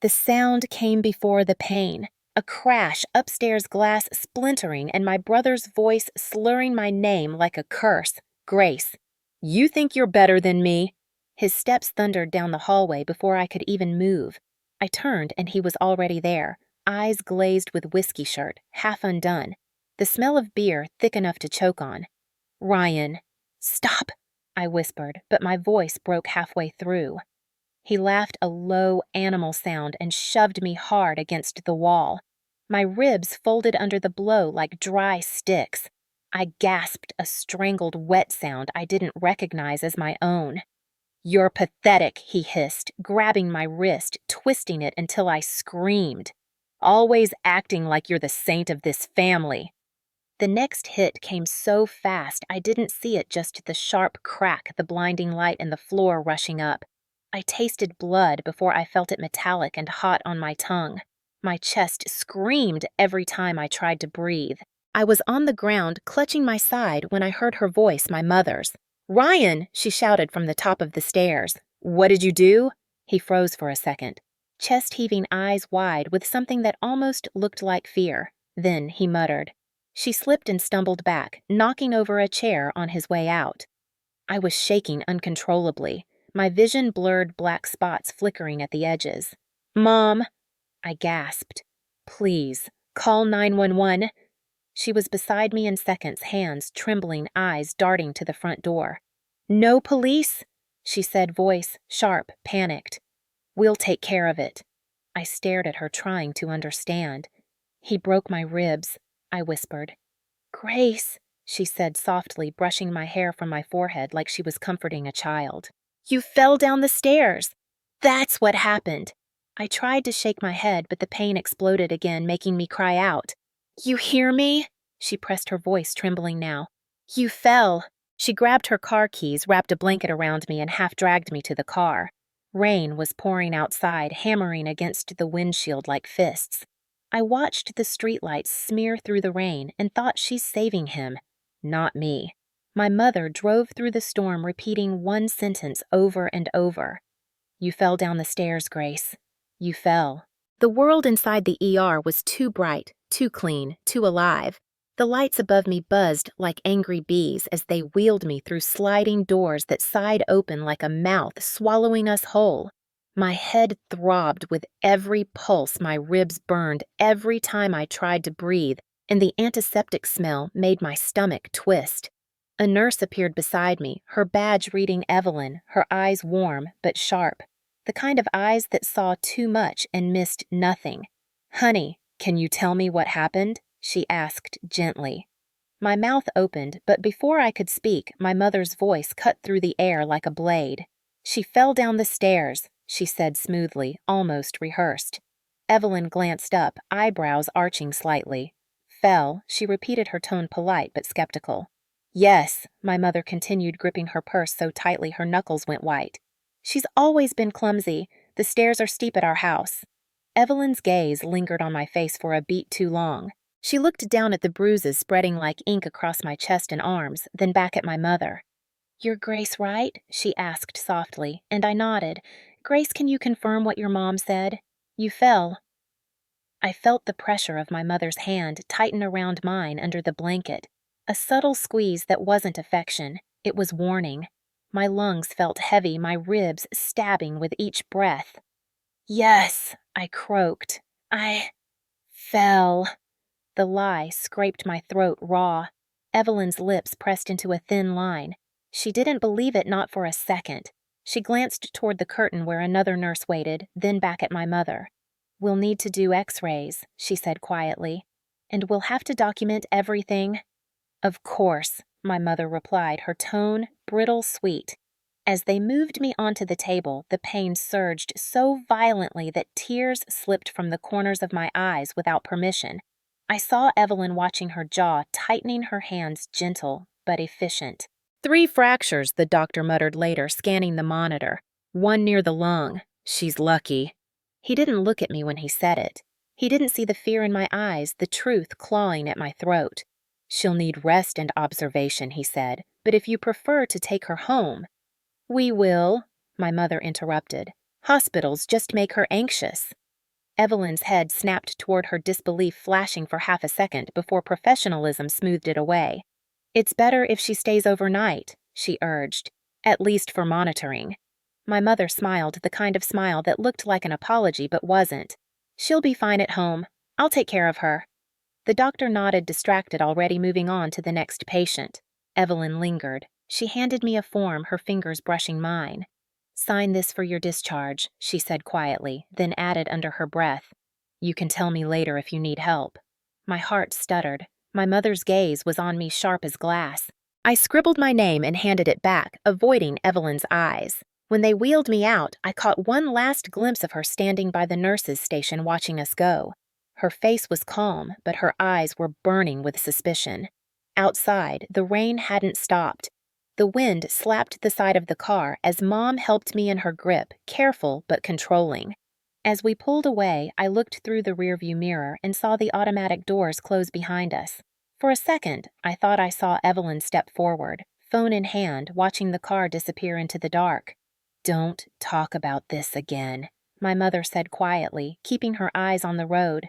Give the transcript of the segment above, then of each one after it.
The sound came before the pain. A crash, upstairs glass splintering, and my brother's voice slurring my name like a curse. Grace. You think you're better than me? His steps thundered down the hallway before I could even move. I turned and he was already there, eyes glazed with whiskey shirt, half undone. The smell of beer thick enough to choke on. Ryan. Stop, I whispered, but my voice broke halfway through. He laughed a low animal sound and shoved me hard against the wall. My ribs folded under the blow like dry sticks. I gasped a strangled wet sound I didn't recognize as my own. You're pathetic, he hissed, grabbing my wrist, twisting it until I screamed. Always acting like you're the saint of this family. The next hit came so fast I didn't see it, just the sharp crack, the blinding light, and the floor rushing up. I tasted blood before I felt it metallic and hot on my tongue. My chest screamed every time I tried to breathe. I was on the ground, clutching my side, when I heard her voice, my mother's. Ryan, she shouted from the top of the stairs. What did you do? He froze for a second, chest-heaving, eyes wide, with something that almost looked like fear. Then he muttered. She slipped and stumbled back, knocking over a chair on his way out. I was shaking uncontrollably, my vision blurred, black spots flickering at the edges. Mom, I gasped. Please, call 911. She was beside me in seconds, hands trembling, eyes darting to the front door. No police? She said, voice sharp, panicked. We'll take care of it. I stared at her, trying to understand. He broke my ribs, I whispered. Grace, she said softly, brushing my hair from my forehead like she was comforting a child. You fell down the stairs. That's what happened. I tried to shake my head, but the pain exploded again, making me cry out. You hear me? She pressed, her voice trembling now. You fell. She grabbed her car keys, wrapped a blanket around me, and half dragged me to the car. Rain was pouring outside, hammering against the windshield like fists. I watched the streetlights smear through the rain and thought, she's saving him. Not me. My mother drove through the storm, repeating one sentence over and over. You fell down the stairs, Grace. You fell. The world inside the ER was too bright, too clean, too alive. The lights above me buzzed like angry bees as they wheeled me through sliding doors that sighed open like a mouth swallowing us whole. My head throbbed with every pulse, my ribs burned every time I tried to breathe, and the antiseptic smell made my stomach twist. A nurse appeared beside me, her badge reading Evelyn, her eyes warm but sharp. The kind of eyes that saw too much and missed nothing. Honey, can you tell me what happened? She asked gently. My mouth opened, but before I could speak, my mother's voice cut through the air like a blade. She fell down the stairs, she said smoothly, almost rehearsed. Evelyn glanced up, eyebrows arching slightly. Fell, she repeated, her tone polite but skeptical. Yes, my mother continued, gripping her purse so tightly her knuckles went white. She's always been clumsy. The stairs are steep at our house. Evelyn's gaze lingered on my face for a beat too long. She looked down at the bruises spreading like ink across my chest and arms, then back at my mother. You're Grace, right? She asked softly, and I nodded. Grace, can you confirm what your mom said? You fell. I felt the pressure of my mother's hand tighten around mine under the blanket. A subtle squeeze that wasn't affection. It was warning. My lungs felt heavy, my ribs stabbing with each breath. Yes, I croaked. I fell. The lie scraped my throat raw. Evelyn's lips pressed into a thin line. She didn't believe it, not for a second. She glanced toward the curtain where another nurse waited, then back at my mother. We'll need to do x-rays, she said quietly. And we'll have to document everything. Of course, my mother replied, her tone brittle sweet. As they moved me onto the table, the pain surged so violently that tears slipped from the corners of my eyes without permission. I saw Evelyn watching, her jaw tightening, her hands gentle but efficient. 3 fractures, the doctor muttered later, scanning the monitor. 1 near the lung. She's lucky. He didn't look at me when he said it. He didn't see the fear in my eyes, the truth clawing at my throat. She'll need rest and observation, he said, but if you prefer to take her home. We will, my mother interrupted. Hospitals just make her anxious. Evelyn's head snapped toward her, disbelief flashing for half a second before professionalism smoothed it away. "It's better if she stays overnight," she urged, "at least for monitoring." My mother smiled, the kind of smile that looked like an apology but wasn't. "She'll be fine at home. I'll take care of her." The doctor nodded, distracted, already moving on to the next patient. Evelyn lingered. She handed me a form, her fingers brushing mine. "Sign this for your discharge," she said quietly, then added under her breath, "You can tell me later if you need help." My heart stuttered. My mother's gaze was on me, sharp as glass. I scribbled my name and handed it back, avoiding Evelyn's eyes. When they wheeled me out, I caught one last glimpse of her standing by the nurse's station watching us go. Her face was calm, but her eyes were burning with suspicion. Outside, the rain hadn't stopped. The wind slapped the side of the car as Mom helped me in her grip, careful but controlling. As we pulled away, I looked through the rearview mirror and saw the automatic doors close behind us. For a second, I thought I saw Evelyn step forward, phone in hand, watching the car disappear into the dark. "Don't talk about this again," my mother said quietly, keeping her eyes on the road.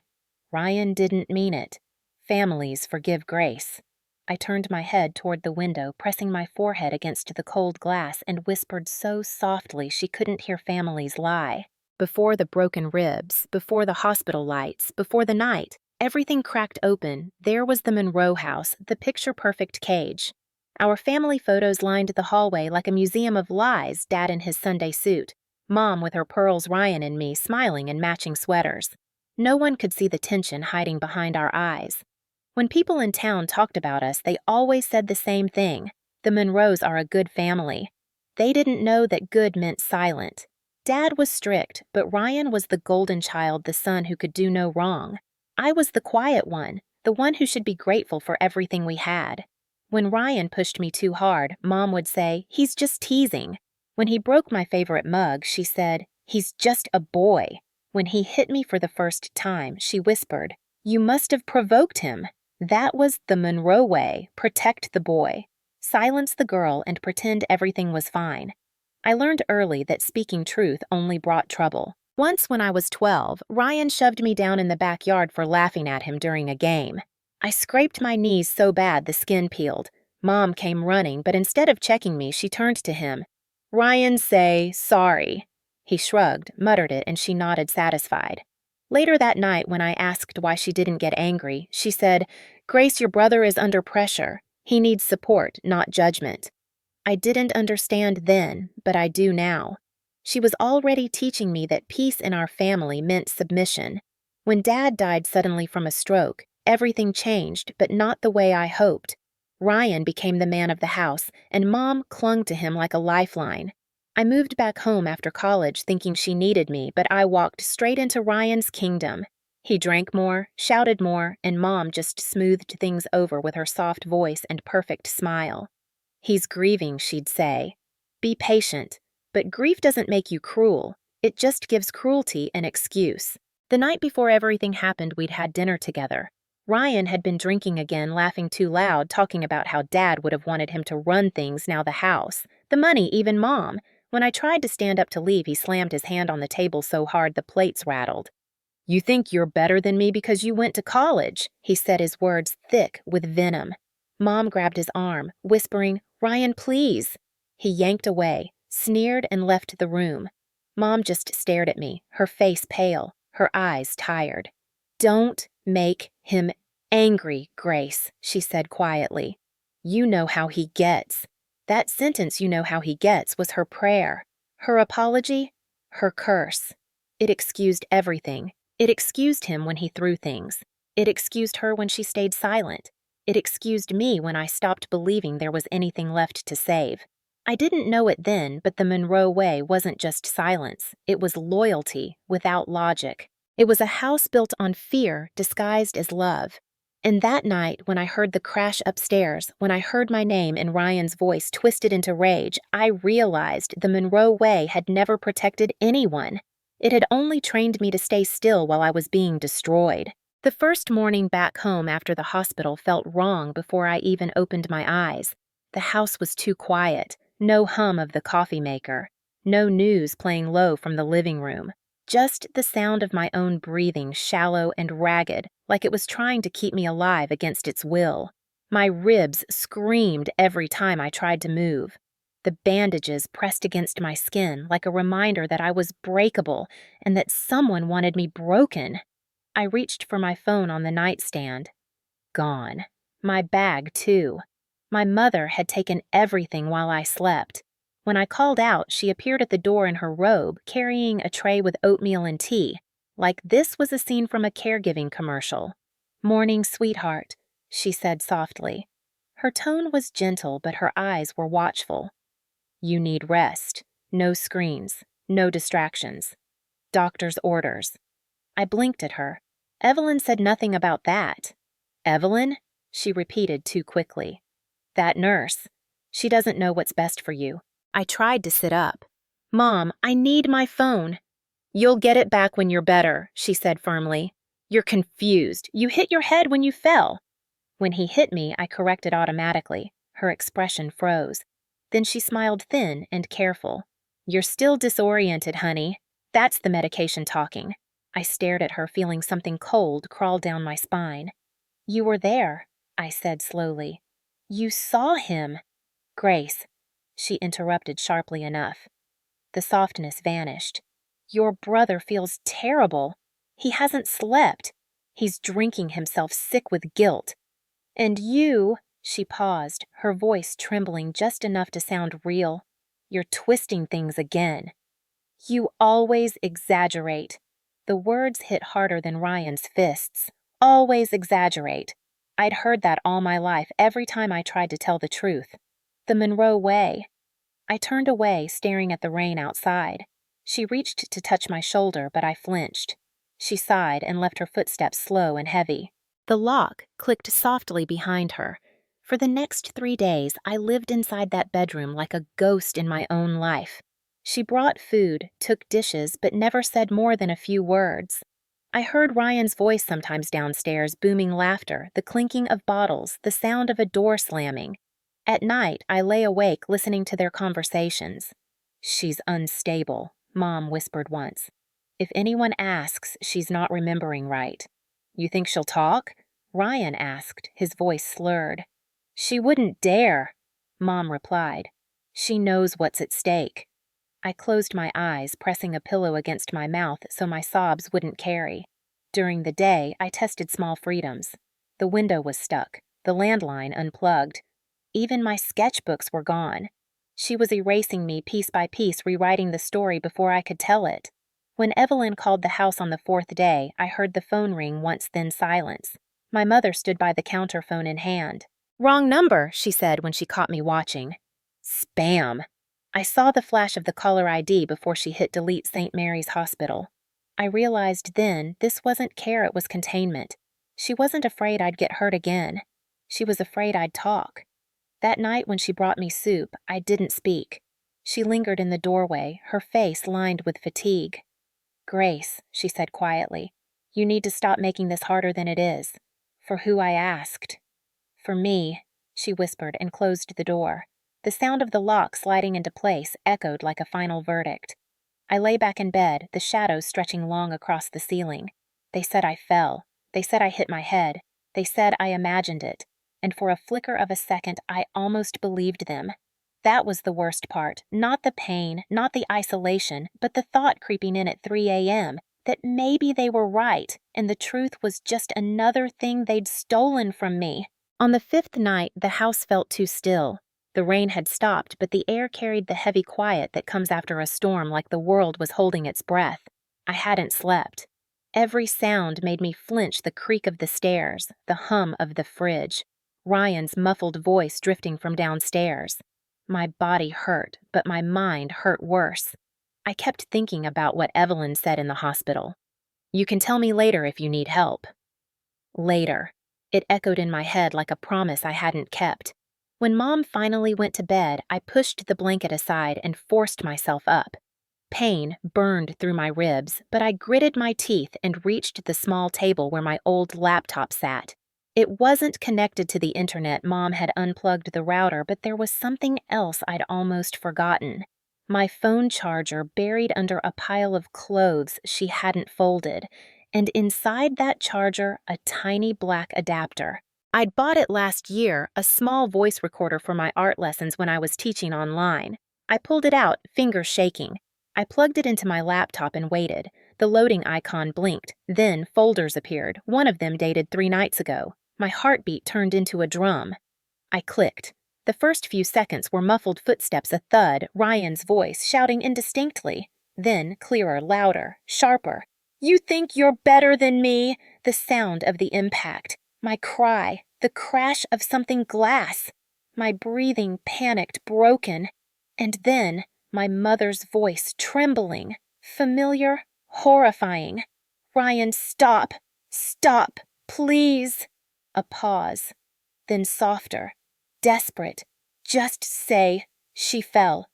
"Ryan didn't mean it. Families forgive Grace." I turned my head toward the window, pressing my forehead against the cold glass, and whispered so softly she couldn't hear families lie. Before the broken ribs, before the hospital lights, before the night, everything cracked open. There was the Monroe house, the picture-perfect cage. Our family photos lined the hallway like a museum of lies, Dad in his Sunday suit, Mom with her pearls, Ryan and me smiling in matching sweaters. No one could see the tension hiding behind our eyes. When people in town talked about us, they always said the same thing: the Monroes are a good family. They didn't know that good meant silent. Dad was strict, but Ryan was the golden child, the son who could do no wrong. I was the quiet one, the one who should be grateful for everything we had. When Ryan pushed me too hard, Mom would say, "He's just teasing." When he broke my favorite mug, she said, "He's just a boy." When he hit me for the first time, she whispered, "You must have provoked him." That was the Monroe way: protect the boy, silence the girl, and pretend everything was fine. I learned early that speaking truth only brought trouble. Once when I was 12, Ryan shoved me down in the backyard for laughing at him during a game. I scraped my knees so bad the skin peeled. Mom came running, but instead of checking me, she turned to him. "Ryan, say sorry." He shrugged, muttered it, and she nodded, satisfied. Later that night, when I asked why she didn't get angry, she said, "Grace, your brother is under pressure. He needs support, not judgment." I didn't understand then, but I do now. She was already teaching me that peace in our family meant submission. When Dad died suddenly from a stroke, everything changed, but not the way I hoped. Ryan became the man of the house, and Mom clung to him like a lifeline. I moved back home after college thinking she needed me, but I walked straight into Ryan's kingdom. He drank more, shouted more, and Mom just smoothed things over with her soft voice and perfect smile. "He's grieving," she'd say. "Be patient." But grief doesn't make you cruel. It just gives cruelty an excuse. The night before everything happened, we'd had dinner together. Ryan had been drinking again, laughing too loud, talking about how Dad would have wanted him to run things, now the house, the money, even Mom. When I tried to stand up to leave, he slammed his hand on the table so hard the plates rattled. "You think you're better than me because you went to college," he said, his words thick with venom. Mom grabbed his arm, whispering, "Ryan, please." He yanked away, sneered, and left the room. Mom just stared at me, her face pale, her eyes tired. "Don't make him angry, Grace," she said quietly. "You know how he gets." That sentence, "you know how he gets," was her prayer. Her apology, her curse. It excused everything. It excused him when he threw things. It excused her when she stayed silent. It excused me when I stopped believing there was anything left to save. I didn't know it then, but the Monroe way wasn't just silence. It was loyalty without logic. It was a house built on fear disguised as love. And that night, when I heard the crash upstairs, when I heard my name and Ryan's voice twisted into rage, I realized the Monroe way had never protected anyone. It had only trained me to stay still while I was being destroyed. The first morning back home after the hospital felt wrong before I even opened my eyes. The house was too quiet, no hum of the coffee maker, no news playing low from the living room. Just the sound of my own breathing, shallow and ragged, like it was trying to keep me alive against its will. My ribs screamed every time I tried to move. The bandages pressed against my skin like a reminder that I was breakable and that someone wanted me broken. I reached for my phone on the nightstand. Gone. My bag, too. My mother had taken everything while I slept. When I called out, she appeared at the door in her robe, carrying a tray with oatmeal and tea, like this was a scene from a caregiving commercial. "Morning, sweetheart," she said softly. Her tone was gentle, but her eyes were watchful. "You need rest. No screens. No distractions. Doctor's orders." I blinked at her. Evelyn said nothing about that. "Evelyn?" she repeated too quickly. "That nurse. She doesn't know what's best for you." I tried to sit up. "Mom, I need my phone." "You'll get it back when you're better," she said firmly. "You're confused. You hit your head when you fell." When he hit me, I corrected automatically. Her expression froze. Then she smiled thin and careful. "You're still disoriented, honey. That's the medication talking." I stared at her, feeling something cold crawl down my spine. "You were there," I said slowly. "You saw him." "Grace," she interrupted sharply enough. The softness vanished. "Your brother feels terrible. He hasn't slept. He's drinking himself sick with guilt. And you," she paused, her voice trembling just enough to sound real, "you're twisting things again. You always exaggerate." The words hit harder than Ryan's fists. Always exaggerate. I'd heard that all my life every time I tried to tell the truth. The Monroe way. I turned away, staring at the rain outside. She reached to touch my shoulder, but I flinched. She sighed and left her footsteps slow and heavy. The lock clicked softly behind her. For the next 3 days, I lived inside that bedroom like a ghost in my own life. She brought food, took dishes, but never said more than a few words. I heard Ryan's voice sometimes downstairs, booming laughter, the clinking of bottles, the sound of a door slamming. At night, I lay awake listening to their conversations. "She's unstable," Mom whispered once. "If anyone asks, she's not remembering right." "You think she'll talk?" Ryan asked, his voice slurred. "She wouldn't dare," Mom replied. "She knows what's at stake." I closed my eyes, pressing a pillow against my mouth so my sobs wouldn't carry. During the day, I tested small freedoms. The window was stuck, the landline unplugged. Even my sketchbooks were gone. She was erasing me piece by piece, rewriting the story before I could tell it. When Evelyn called the house on the 4th day, I heard the phone ring once, then silence. My mother stood by the counter, phone in hand. "Wrong number," she said when she caught me watching. Spam. I saw the flash of the caller ID before she hit delete St. Mary's Hospital. I realized then this wasn't care, it was containment. She wasn't afraid I'd get hurt again. She was afraid I'd talk. That night when she brought me soup, I didn't speak. She lingered in the doorway, her face lined with fatigue. "Grace," she said quietly, "you need to stop making this harder than it is. For who I asked." "For me," she whispered and closed the door. The sound of the lock sliding into place echoed like a final verdict. I lay back in bed, the shadows stretching long across the ceiling. They said I fell. They said I hit my head. They said I imagined it. And for a flicker of a second, I almost believed them. That was the worst part. Not the pain, not the isolation, but the thought creeping in at 3 a.m. that maybe they were right, and the truth was just another thing they'd stolen from me. On the 5th night, the house felt too still. The rain had stopped, but the air carried the heavy quiet that comes after a storm, like the world was holding its breath. I hadn't slept. Every sound made me flinch: the creak of the stairs, the hum of the fridge, Ryan's muffled voice drifting from downstairs. My body hurt, but my mind hurt worse. I kept thinking about what Evelyn said in the hospital. "You can tell me later if you need help." Later. It echoed in my head like a promise I hadn't kept. When Mom finally went to bed, I pushed the blanket aside and forced myself up. Pain burned through my ribs, but I gritted my teeth and reached the small table where my old laptop sat. It wasn't connected to the internet. Mom had unplugged the router, but there was something else I'd almost forgotten. my phone charger buried under a pile of clothes she hadn't folded, and inside that charger, a tiny black adapter. I'd bought it last year, a small voice recorder for my art lessons when I was teaching online. I pulled it out, fingers shaking. I plugged it into my laptop and waited. The loading icon blinked. Then folders appeared, one of them dated 3 nights ago. My heartbeat turned into a drum. I clicked. The first few seconds were muffled footsteps, a thud, Ryan's voice shouting indistinctly. Then clearer, louder, sharper. "You think you're better than me?" The sound of the impact. My cry, the crash of something glass. My breathing panicked, broken. And then my mother's voice trembling, familiar, horrifying. "Ryan, stop! Stop! Please!" A pause. Then softer. Desperate. "Just say she fell.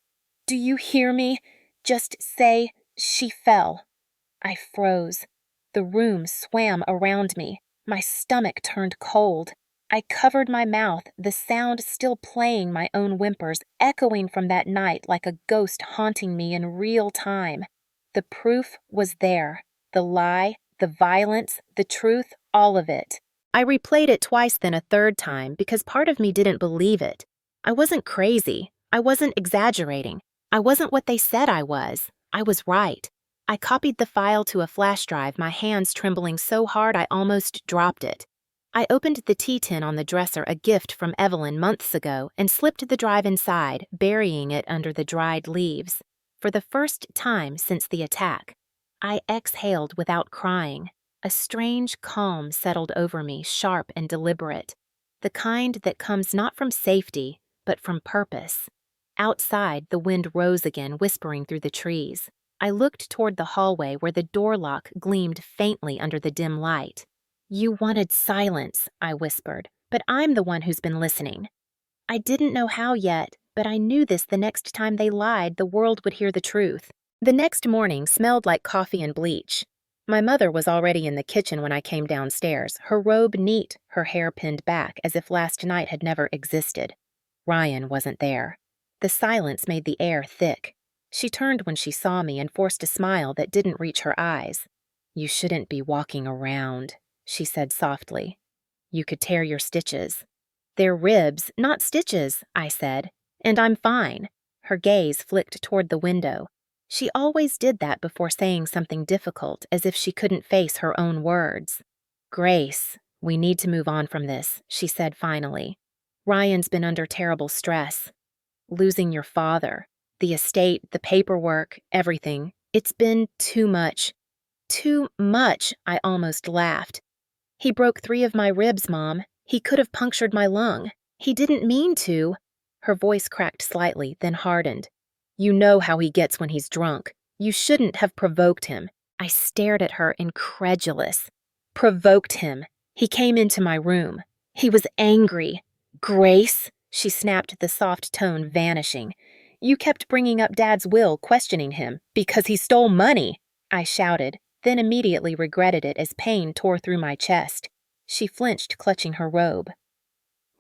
Do you hear me? Just say she fell." I froze. The room swam around me. My stomach turned cold. I covered my mouth, the sound still playing my own whimpers, echoing from that night like a ghost haunting me in real time. The proof was there. The lie, the violence, the truth, all of it. I replayed it twice, then a third time, because part of me didn't believe it. I wasn't crazy. I wasn't exaggerating. I wasn't what they said I was. I was right. I copied the file to a flash drive, my hands trembling so hard I almost dropped it. I opened the tea tin on the dresser, a gift from Evelyn months ago, and slipped the drive inside, burying it under the dried leaves. For the first time since the attack, I exhaled without crying. A strange calm settled over me, sharp and deliberate, the kind that comes not from safety, but from purpose. Outside, the wind rose again, whispering through the trees. I looked toward the hallway where the door lock gleamed faintly under the dim light. "You wanted silence," I whispered, "but I'm the one who's been listening." I didn't know how yet, but I knew this the next time they lied, the world would hear the truth. The next morning smelled like coffee and bleach. My mother was already in the kitchen when I came downstairs, her robe neat, her hair pinned back as if last night had never existed. Ryan wasn't there. The silence made the air thick. She turned when she saw me and forced a smile that didn't reach her eyes. "You shouldn't be walking around," she said softly. "You could tear your stitches." "They're ribs, not stitches," I said. "And I'm fine." Her gaze flicked toward the window. She always did that before saying something difficult, as if she couldn't face her own words. "Grace, we need to move on from this," she said finally. "Ryan's been under terrible stress. Losing your father, the estate, the paperwork, everything. It's been too much." "Too much," I almost laughed. "He broke 3 of my ribs, Mom. He could have punctured my lung. He didn't mean to." Her voice cracked slightly, then hardened. "You know how he gets when he's drunk. You shouldn't have provoked him." I stared at her, incredulous. "Provoked him. He came into my room. He was angry." "Grace," she snapped, the soft tone vanishing. "You kept bringing up Dad's will, questioning him, because he stole money." I shouted, then immediately regretted it as pain tore through my chest. She flinched, clutching her robe.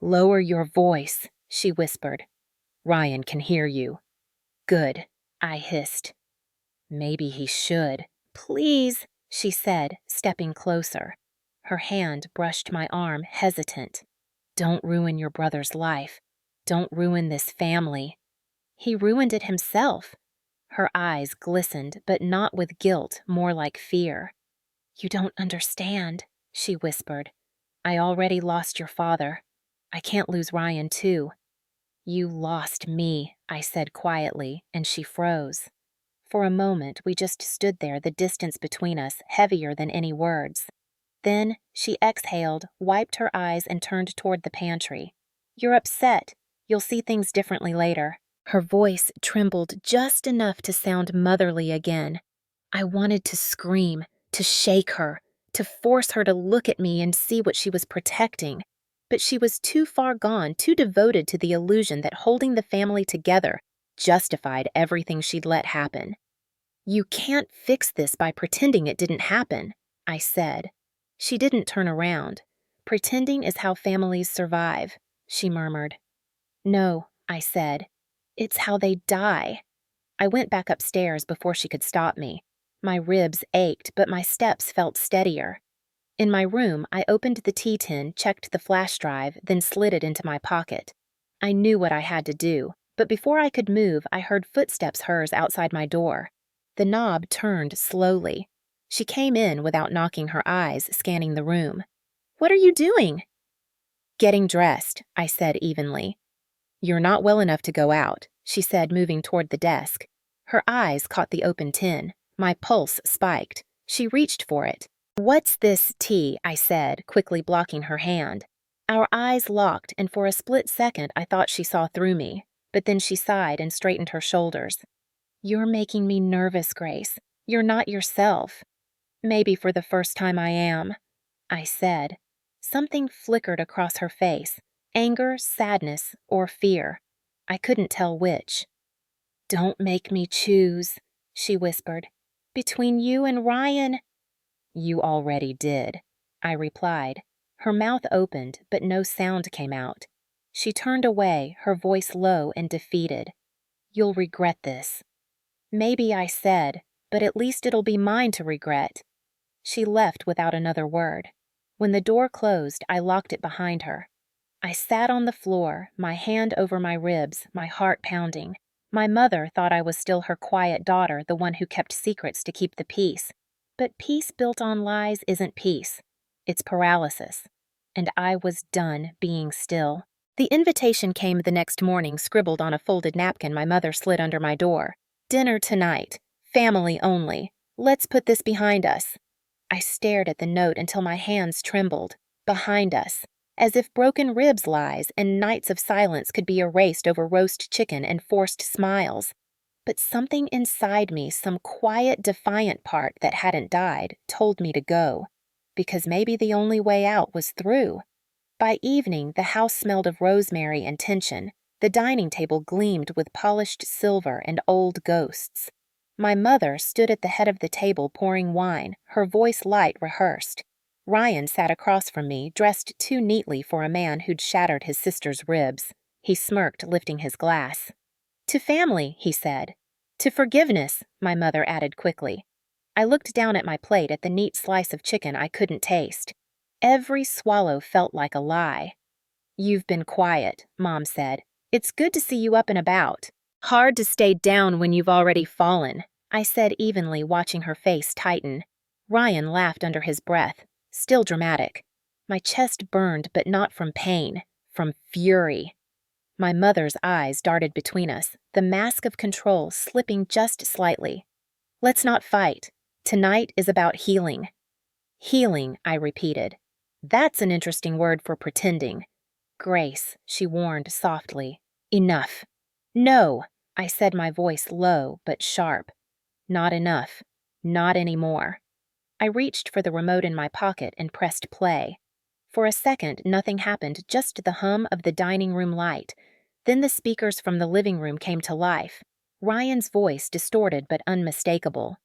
"Lower your voice," she whispered. "Ryan can hear you." "Good," I hissed. "Maybe he should." "Please," she said, stepping closer. Her hand brushed my arm, hesitant. "Don't ruin your brother's life. Don't ruin this family." "He ruined it himself." Her eyes glistened, but not with guilt, more like fear. "You don't understand," she whispered. "I already lost your father. I can't lose Ryan, too." "You lost me," I said quietly, and she froze. For a moment, we just stood there, the distance between us, heavier than any words. Then she exhaled, wiped her eyes, and turned toward the pantry. "You're upset. You'll see things differently later." Her voice trembled just enough to sound motherly again. I wanted to scream, to shake her, to force her to look at me and see what she was protecting. But she was too far gone, too devoted to the illusion that holding the family together justified everything she'd let happen. "You can't fix this by pretending it didn't happen," I said. She didn't turn around. "Pretending is how families survive," she murmured. "No," I said. "It's how they die." I went back upstairs before she could stop me. My ribs ached, but my steps felt steadier. In my room, I opened the tea tin, checked the flash drive, then slid it into my pocket. I knew what I had to do, but before I could move, I heard footsteps hers outside my door. The knob turned slowly. She came in without knocking, her eyes scanning the room. "What are you doing?" "Getting dressed," I said evenly. "You're not well enough to go out," she said, moving toward the desk. Her eyes caught the open tin. My pulse spiked. She reached for it. "What's this tea?" I said, quickly blocking her hand. Our eyes locked, and for a split second I thought she saw through me, but then she sighed and straightened her shoulders. "You're making me nervous, Grace. You're not yourself." "Maybe for the first time I am," I said. Something flickered across her face, anger, sadness, or fear. I couldn't tell which. "Don't make me choose," she whispered. "Between you and Ryan." "You already did," I replied. Her mouth opened, but no sound came out. She turned away, her voice low and defeated. "You'll regret this." "Maybe," I said, "but at least it'll be mine to regret." She left without another word. When the door closed, I locked it behind her. I sat on the floor, my hand over my ribs, my heart pounding. My mother thought I was still her quiet daughter, the one who kept secrets to keep the peace. But peace built on lies isn't peace. It's paralysis. And I was done being still. The invitation came the next morning, scribbled on a folded napkin my mother slid under my door. "Dinner tonight. Family only. Let's put this behind us." I stared at the note until my hands trembled. Behind us. As if broken ribs lies and nights of silence could be erased over roast chicken and forced smiles. But something inside me, some quiet, defiant part that hadn't died, told me to go. Because maybe the only way out was through. By evening, the house smelled of rosemary and tension. The dining table gleamed with polished silver and old ghosts. My mother stood at the head of the table pouring wine, her voice light, rehearsed. Ryan sat across from me, dressed too neatly for a man who'd shattered his sister's ribs. He smirked, lifting his glass. "To family," he said. "To forgiveness," my mother added quickly. I looked down at my plate at the neat slice of chicken I couldn't taste. Every swallow felt like a lie. "You've been quiet," Mom said. "It's good to see you up and about." "Hard to stay down when you've already fallen," I said evenly, watching her face tighten. Ryan laughed under his breath, still dramatic. My chest burned, but not from pain, from fury. My mother's eyes darted between us, the mask of control slipping just slightly. "Let's not fight. Tonight is about healing." "Healing," I repeated. "That's an interesting word for pretending." "Grace," she warned softly. "Enough." "No," I said, my voice low but sharp. "Not enough. Not anymore." I reached for the remote in my pocket and pressed play. For a second, nothing happened, just the hum of the dining room light. Then the speakers from the living room came to life. Ryan's voice, distorted but unmistakable.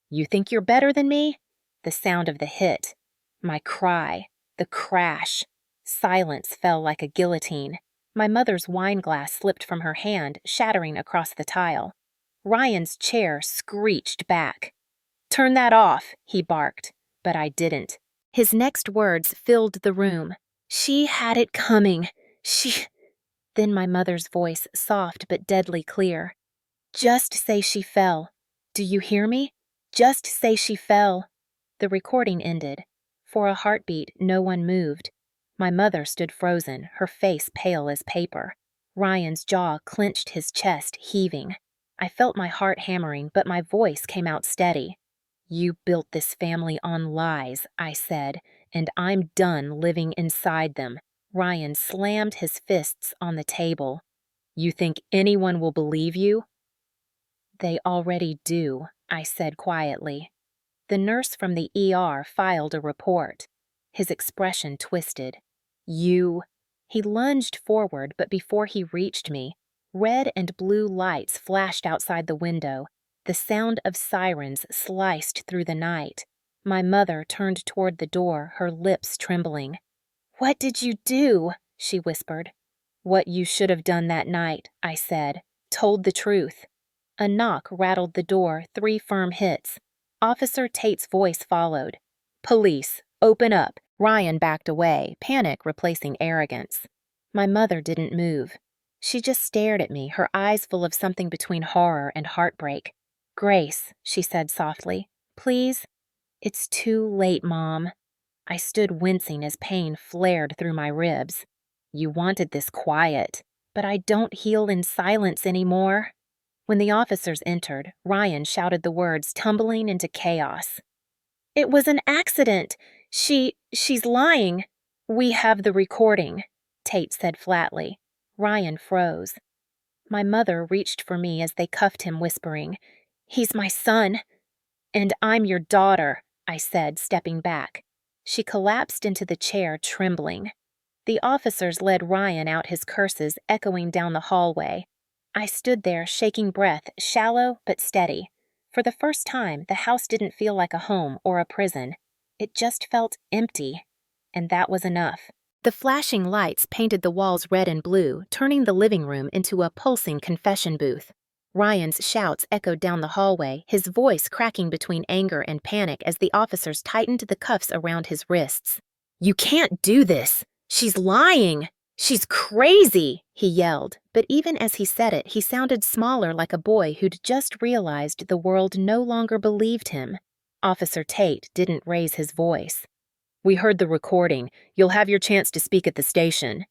"You think you're better than me?" The sound of the hit. My cry. The crash. Silence fell like a guillotine. My mother's wine glass slipped from her hand, shattering across the tile. Ryan's chair screeched back. "Turn that off," he barked, but I didn't. His next words filled the room. "She had it coming. She—" Then my mother's voice, soft but deadly clear. "Just say she fell. Do you hear me? Just say she fell." The recording ended. For a heartbeat, no one moved. My mother stood frozen, her face pale as paper. Ryan's jaw clenched, his chest heaving. I felt my heart hammering, but my voice came out steady. "You built this family on lies," I said, "and I'm done living inside them." Ryan slammed his fists on the table. "You think anyone will believe you?" "They already do," I said quietly. The nurse from the ER filed a report. His expression twisted. "You—" He lunged forward, but before he reached me, red and blue lights flashed outside the window. The sound of sirens sliced through the night. My mother turned toward the door, her lips trembling. "What did you do?" she whispered. "What you should have done that night," I said. "Told the truth." A knock rattled the door 3 firm hits. Officer Tate's voice followed. "Police, open up." Ryan backed away, panic replacing arrogance. My mother didn't move. She just stared at me, her eyes full of something between horror and heartbreak. "Grace," she said softly, "please." "It's too late, Mom." I stood wincing as pain flared through my ribs. "You wanted this quiet, but I don't heal in silence anymore." When the officers entered, Ryan shouted the words, tumbling into chaos. "It was an accident. She's lying." "We have the recording," Tate said flatly. Ryan froze. My mother reached for me as they cuffed him, whispering, "He's my son." "And I'm your daughter," I said, stepping back. She collapsed into the chair, trembling. The officers led Ryan out, his curses echoing down the hallway. I stood there, shaking breath, shallow but steady. For the first time, the house didn't feel like a home or a prison. It just felt empty. And that was enough. The flashing lights painted the walls red and blue, turning the living room into a pulsing confession booth. Ryan's shouts echoed down the hallway, his voice cracking between anger and panic as the officers tightened the cuffs around his wrists. "You can't do this! She's lying! She's crazy!" he yelled, but even as he said it, he sounded smaller, like a boy who'd just realized the world no longer believed him. Officer Tate didn't raise his voice. "We heard the recording. You'll have your chance to speak at the station."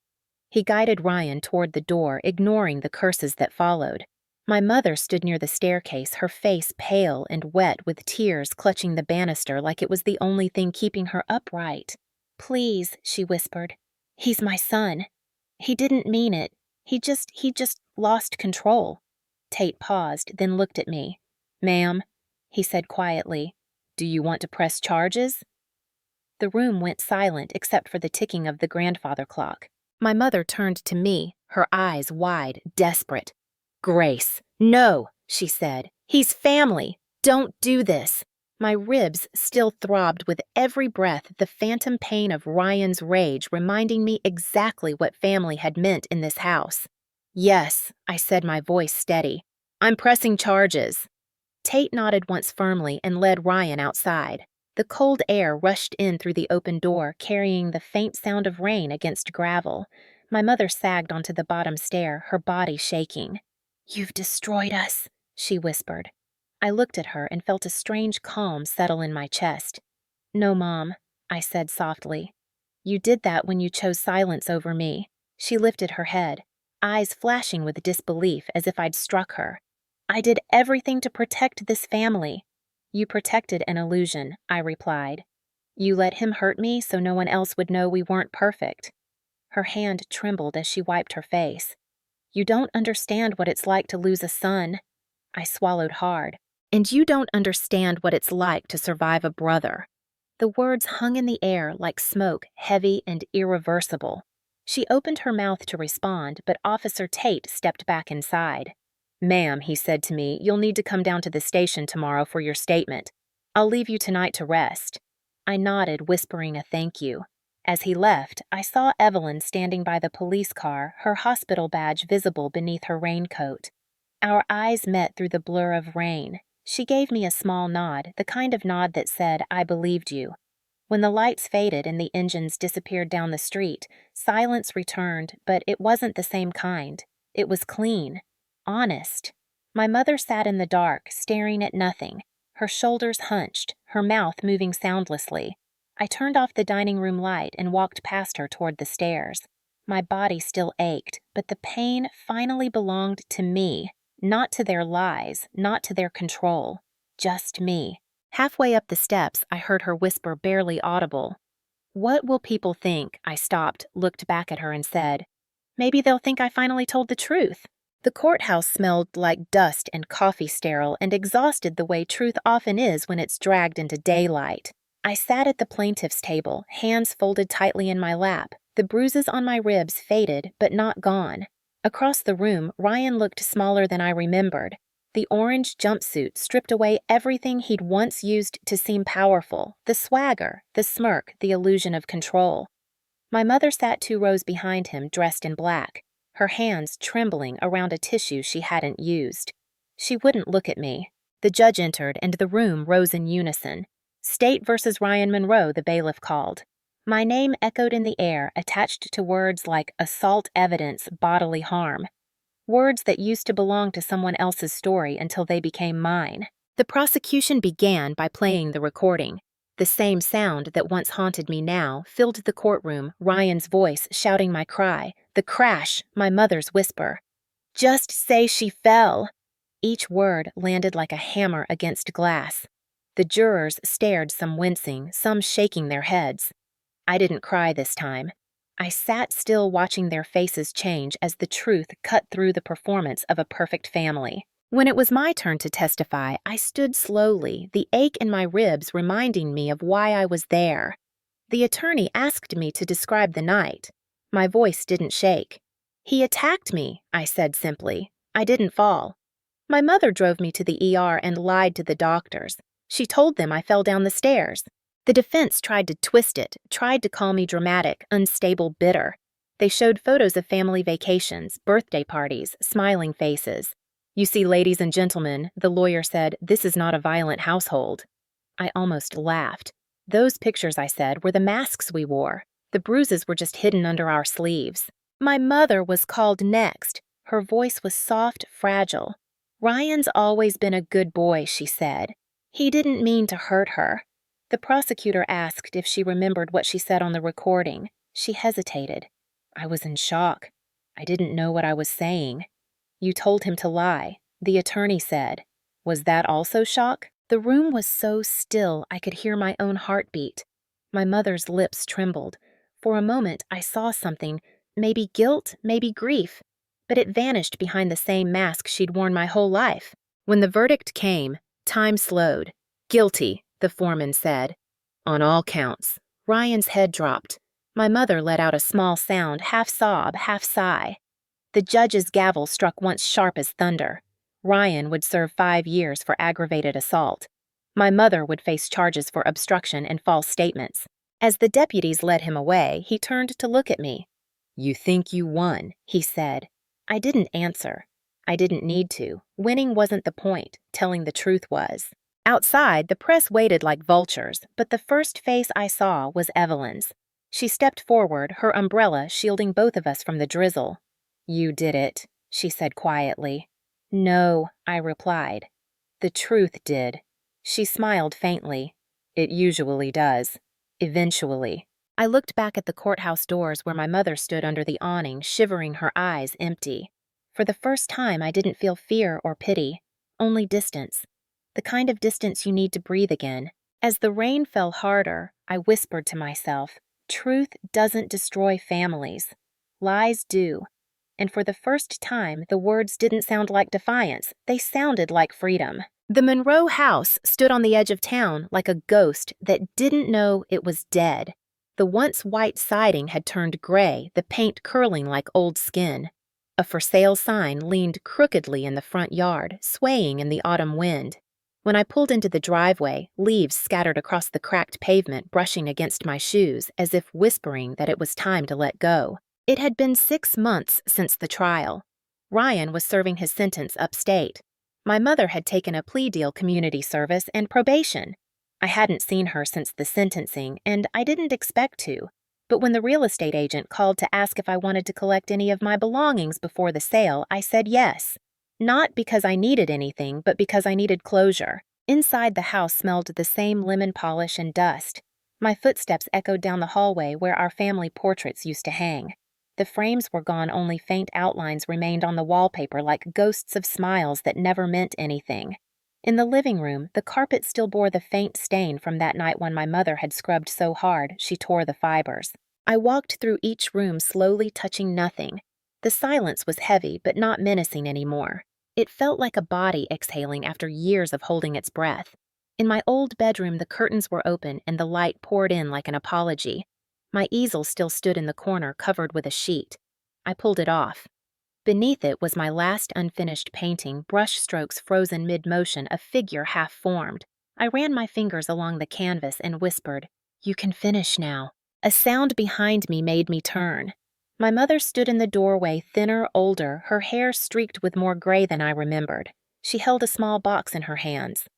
He guided Ryan toward the door, ignoring the curses that followed. My mother stood near the staircase, her face pale and wet with tears clutching the banister like it was the only thing keeping her upright. "Please," she whispered. "He's my son. He didn't mean it. He just lost control." Tate paused, then looked at me. "Ma'am," he said quietly, "do you want to press charges?" The room went silent except for the ticking of the grandfather clock. My mother turned to me, her eyes wide, desperate. "Grace, no," she said. "He's family. Don't do this." My ribs still throbbed with every breath, the phantom pain of Ryan's rage reminding me exactly what family had meant in this house. "Yes," I said, my voice steady. "I'm pressing charges." Tate nodded once firmly and led Ryan outside. The cold air rushed in through the open door, carrying the faint sound of rain against gravel. My mother sagged onto the bottom stair, her body shaking. "You've destroyed us," she whispered. I looked at her and felt a strange calm settle in my chest. "No, Mom," I said softly. "You did that when you chose silence over me." She lifted her head, eyes flashing with disbelief as if I'd struck her. "I did everything to protect this family." "You protected an illusion," I replied. "You let him hurt me so no one else would know we weren't perfect." Her hand trembled as she wiped her face. "You don't understand what it's like to lose a son." I swallowed hard. "And you don't understand what it's like to survive a brother." The words hung in the air like smoke, heavy and irreversible. She opened her mouth to respond, but Officer Tate stepped back inside. "Ma'am," he said to me, "you'll need to come down to the station tomorrow for your statement. I'll leave you tonight to rest." I nodded, whispering a thank you. As he left, I saw Evelyn standing by the police car, her hospital badge visible beneath her raincoat. Our eyes met through the blur of rain. She gave me a small nod, the kind of nod that said, "I believed you." When the lights faded and the engines disappeared down the street, silence returned, but it wasn't the same kind. It was clean, honest. My mother sat in the dark, staring at nothing, her shoulders hunched, her mouth moving soundlessly. I turned off the dining room light and walked past her toward the stairs. My body still ached, but the pain finally belonged to me. Not to their lies, not to their control. Just me. Halfway up the steps, I heard her whisper, barely audible. "What will people think?" I stopped, looked back at her and said, "Maybe they'll think I finally told the truth." The courthouse smelled like dust and coffee sterile and exhausted the way truth often is when it's dragged into daylight. I sat at the plaintiff's table, hands folded tightly in my lap. The bruises on my ribs faded, but not gone. Across the room, Ryan looked smaller than I remembered. The orange jumpsuit stripped away everything he'd once used to seem powerful, the swagger, the smirk, the illusion of control. My mother sat 2 rows behind him, dressed in black, her hands trembling around a tissue she hadn't used. She wouldn't look at me. The judge entered, and the room rose in unison. State versus Ryan Monroe, the bailiff called. My name echoed in the air, attached to words like assault evidence, bodily harm. Words that used to belong to someone else's story until they became mine. The prosecution began by playing the recording. The same sound that once haunted me now filled the courtroom, Ryan's voice shouting my cry, the crash, my mother's whisper. Just say she fell. Each word landed like a hammer against glass. The jurors stared, some wincing, some shaking their heads. I didn't cry this time. I sat still watching their faces change as the truth cut through the performance of a perfect family. When it was my turn to testify, I stood slowly, the ache in my ribs reminding me of why I was there. The attorney asked me to describe the night. My voice didn't shake. He attacked me, I said simply. I didn't fall. My mother drove me to the ER and lied to the doctors. She told them I fell down the stairs. The defense tried to twist it, tried to call me dramatic, unstable, bitter. They showed photos of family vacations, birthday parties, smiling faces. You see, ladies and gentlemen, the lawyer said, this is not a violent household. I almost laughed. Those pictures, I said, were the masks we wore. The bruises were just hidden under our sleeves. My mother was called next. Her voice was soft, fragile. Ryan's always been a good boy, she said. He didn't mean to hurt her. The prosecutor asked if she remembered what she said on the recording. She hesitated. I was in shock. I didn't know what I was saying. You told him to lie, the attorney said. Was that also shock? The room was so still I could hear my own heartbeat. My mother's lips trembled. For a moment I saw something, maybe guilt, maybe grief, but it vanished behind the same mask she'd worn my whole life. When the verdict came, time slowed. Guilty, the foreman said. On all counts. Ryan's head dropped. My mother let out a small sound, half sob, half sigh. The judge's gavel struck once sharp as thunder. Ryan would serve 5 years for aggravated assault. My mother would face charges for obstruction and false statements. As the deputies led him away, he turned to look at me. You think you won, he said. I didn't answer. I didn't need to. Winning wasn't the point. Telling the truth was. Outside, the press waited like vultures, but the first face I saw was Evelyn's. She stepped forward, her umbrella shielding both of us from the drizzle. You did it, she said quietly. No, I replied. The truth did. She smiled faintly. It usually does. Eventually. I looked back at the courthouse doors where my mother stood under the awning, shivering, her eyes empty. For the first time, I didn't feel fear or pity, only distance. The kind of distance you need to breathe again. As the rain fell harder, I whispered to myself, truth doesn't destroy families. Lies do. And for the first time, the words didn't sound like defiance. They sounded like freedom. The Monroe house stood on the edge of town like a ghost that didn't know it was dead. The once white siding had turned gray, the paint curling like old skin. A for sale sign leaned crookedly in the front yard, swaying in the autumn wind. When I pulled into the driveway, leaves scattered across the cracked pavement, brushing against my shoes as if whispering that it was time to let go. It had been 6 months since the trial. Ryan was serving his sentence upstate. My mother had taken a plea deal, community service, and probation. I hadn't seen her since the sentencing, and I didn't expect to. But when the real estate agent called to ask if I wanted to collect any of my belongings before the sale, I said yes. Not because I needed anything, but because I needed closure. Inside the house smelled the same lemon polish and dust. My footsteps echoed down the hallway where our family portraits used to hang. The frames were gone, only faint outlines remained on the wallpaper like ghosts of smiles that never meant anything. In the living room, the carpet still bore the faint stain from that night when my mother had scrubbed so hard she tore the fibers. I walked through each room, slowly touching nothing. The silence was heavy, but not menacing anymore. It felt like a body exhaling after years of holding its breath. In my old bedroom, the curtains were open and the light poured in like an apology. My easel still stood in the corner, covered with a sheet. I pulled it off. Beneath it was my last unfinished painting, brush strokes frozen mid-motion, a figure half-formed. I ran my fingers along the canvas and whispered, "You can finish now." A sound behind me made me turn. My mother stood in the doorway, thinner, older, her hair streaked with more gray than I remembered. She held a small box in her hands.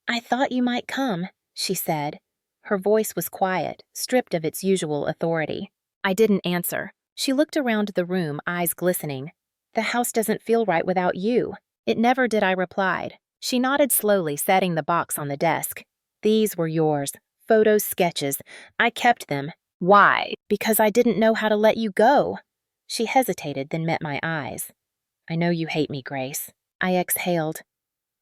"I thought you might come," she said. Her voice was quiet, stripped of its usual authority. I didn't answer. She looked around the room, eyes glistening. "The house doesn't feel right without you." "It never did," I replied. She nodded slowly, setting the box on the desk. "These were yours. Photos, sketches. I kept them." "Why?" "Because I didn't know how to let you go." She hesitated, then met my eyes. "I know you hate me, Grace." I exhaled.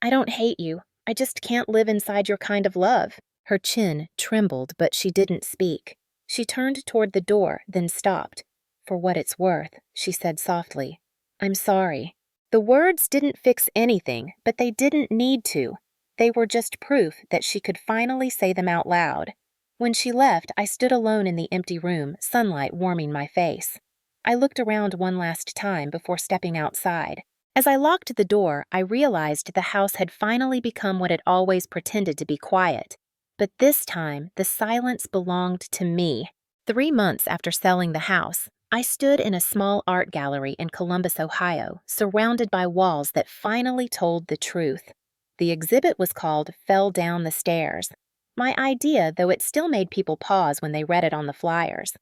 "I don't hate you. I just can't live inside your kind of love." Her chin trembled, but she didn't speak. She turned toward the door, then stopped. "For what it's worth," she said softly. "I'm sorry." The words didn't fix anything, but they didn't need to. They were just proof that she could finally say them out loud. When she left, I stood alone in the empty room, sunlight warming my face. I looked around one last time before stepping outside. As I locked the door, I realized the house had finally become what it always pretended to be: quiet. But this time, the silence belonged to me. 3 months after selling the house, I stood in a small art gallery in Columbus, Ohio, surrounded by walls that finally told the truth. The exhibit was called "Fell Down the Stairs." My idea, though it still made people pause when they read it on the flyers.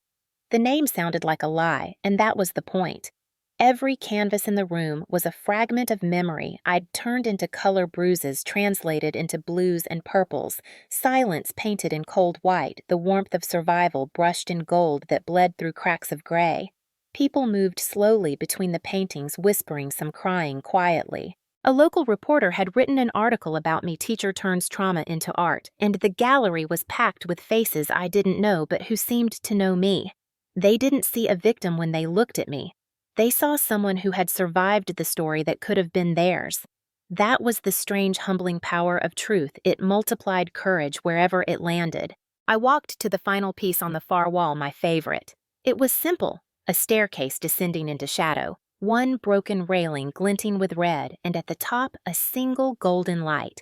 The name sounded like a lie, and that was the point. Every canvas in the room was a fragment of memory I'd turned into color bruises translated into blues and purples, silence painted in cold white, the warmth of survival brushed in gold that bled through cracks of gray. People moved slowly between the paintings, whispering, some crying quietly. A local reporter had written an article about me: teacher turns trauma into art, and the gallery was packed with faces I didn't know but who seemed to know me. They didn't see a victim when they looked at me. They saw someone who had survived the story that could have been theirs. That was the strange, humbling power of truth. It multiplied courage wherever it landed. I walked to the final piece on the far wall, my favorite. It was simple, a staircase descending into shadow, one broken railing glinting with red, and at the top a single golden light.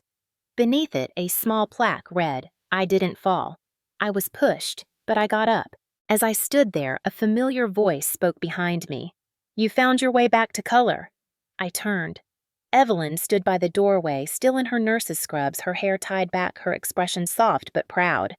Beneath it, a small plaque read, "I didn't fall. I was pushed, but I got up." As I stood there, a familiar voice spoke behind me. "You found your way back to color." I turned. Evelyn stood by the doorway, still in her nurse's scrubs, her hair tied back, her expression soft but proud.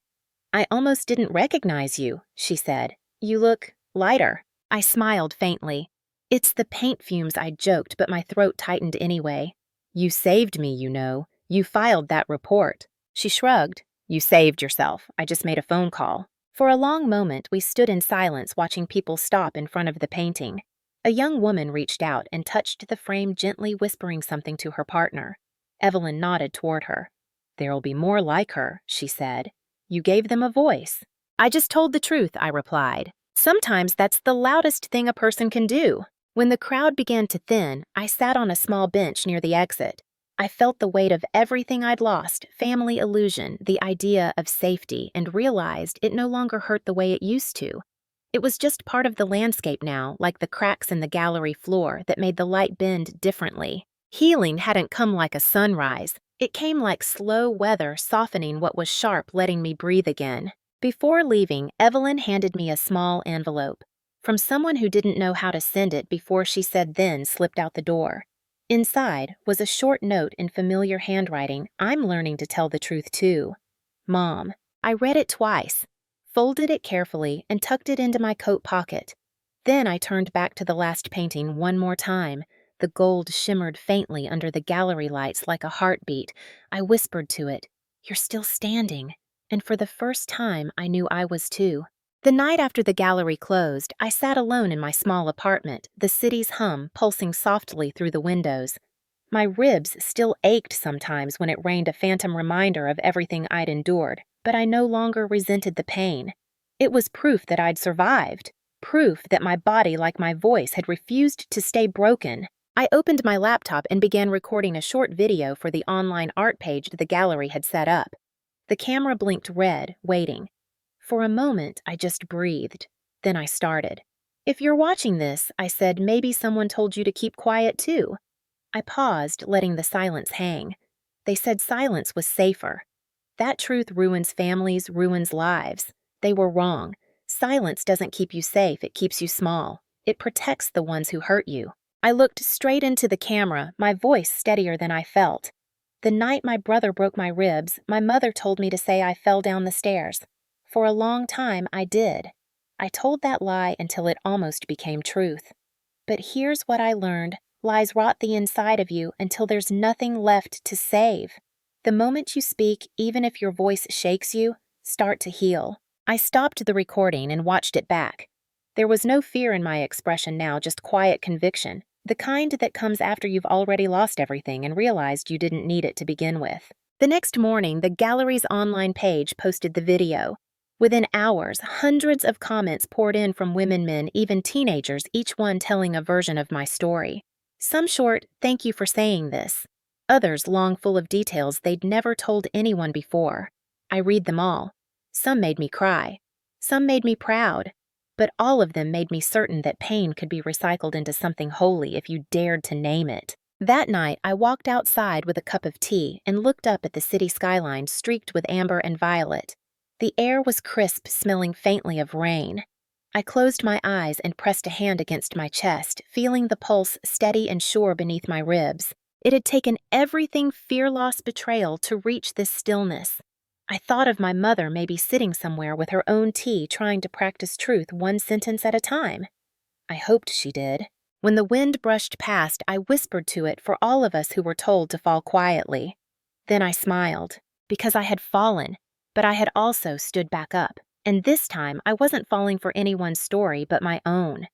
"I almost didn't recognize you," she said. "You look lighter." I smiled faintly. "It's the paint fumes," I joked, but my throat tightened anyway. "You saved me, you know. You filed that report." She shrugged. "You saved yourself. I just made a phone call." For a long moment, we stood in silence, watching people stop in front of the painting. A young woman reached out and touched the frame gently, whispering something to her partner. Evelyn nodded toward her. "There'll be more like her," she said. "You gave them a voice." "I just told the truth," I replied. "Sometimes that's the loudest thing a person can do." When the crowd began to thin, I sat on a small bench near the exit. I felt the weight of everything I'd lost: family illusion, the idea of safety, and realized it no longer hurt the way it used to. It was just part of the landscape now, like the cracks in the gallery floor that made the light bend differently. Healing hadn't come like a sunrise. It came like slow weather, softening what was sharp, letting me breathe again. Before leaving, Evelyn handed me a small envelope. From someone who didn't know how to send it before she said then slipped out the door. Inside was a short note in familiar handwriting. "I'm learning to tell the truth too. Mom." I read it twice, folded it carefully, and tucked it into my coat pocket. Then I turned back to the last painting one more time. The gold shimmered faintly under the gallery lights like a heartbeat. I whispered to it, "You're still standing." And for the first time, I knew I was too. The night after the gallery closed, I sat alone in my small apartment, the city's hum pulsing softly through the windows. My ribs still ached sometimes when it rained a phantom reminder of everything I'd endured, but I no longer resented the pain. It was proof that I'd survived, proof that my body, like my voice, had refused to stay broken. I opened my laptop and began recording a short video for the online art page the gallery had set up. The camera blinked red, waiting. For a moment, I just breathed. Then I started. "If you're watching this," I said, "maybe someone told you to keep quiet too." I paused, letting the silence hang. They said silence was safer. That truth ruins families, ruins lives. They were wrong. Silence doesn't keep you safe, it keeps you small. It protects the ones who hurt you. I looked straight into the camera, my voice steadier than I felt. The night my brother broke my ribs, my mother told me to say I fell down the stairs. For a long time, I did. I told that lie until it almost became truth. But here's what I learned. Lies rot the inside of you until there's nothing left to save. The moment you speak, even if your voice shakes you, start to heal. I stopped the recording and watched it back. There was no fear in my expression now, just quiet conviction. The kind that comes after you've already lost everything and realized you didn't need it to begin with. The next morning, the gallery's online page posted the video. Within hours, hundreds of comments poured in from women, men, even teenagers, each one telling a version of my story. Some short, "Thank you for saying this." Others long, full of details they'd never told anyone before. I read them all. Some made me cry. Some made me proud. But all of them made me certain that pain could be recycled into something holy if you dared to name it. That night, I walked outside with a cup of tea and looked up at the city skyline streaked with amber and violet. The air was crisp, smelling faintly of rain. I closed my eyes and pressed a hand against my chest, feeling the pulse steady and sure beneath my ribs. It had taken everything fear-loss betrayal to reach this stillness. I thought of my mother maybe sitting somewhere with her own tea trying to practice truth one sentence at a time. I hoped she did. When the wind brushed past, I whispered to it for all of us who were told to fall quietly. Then I smiled, because I had fallen, but I had also stood back up. And this time, I wasn't falling for anyone's story but my own.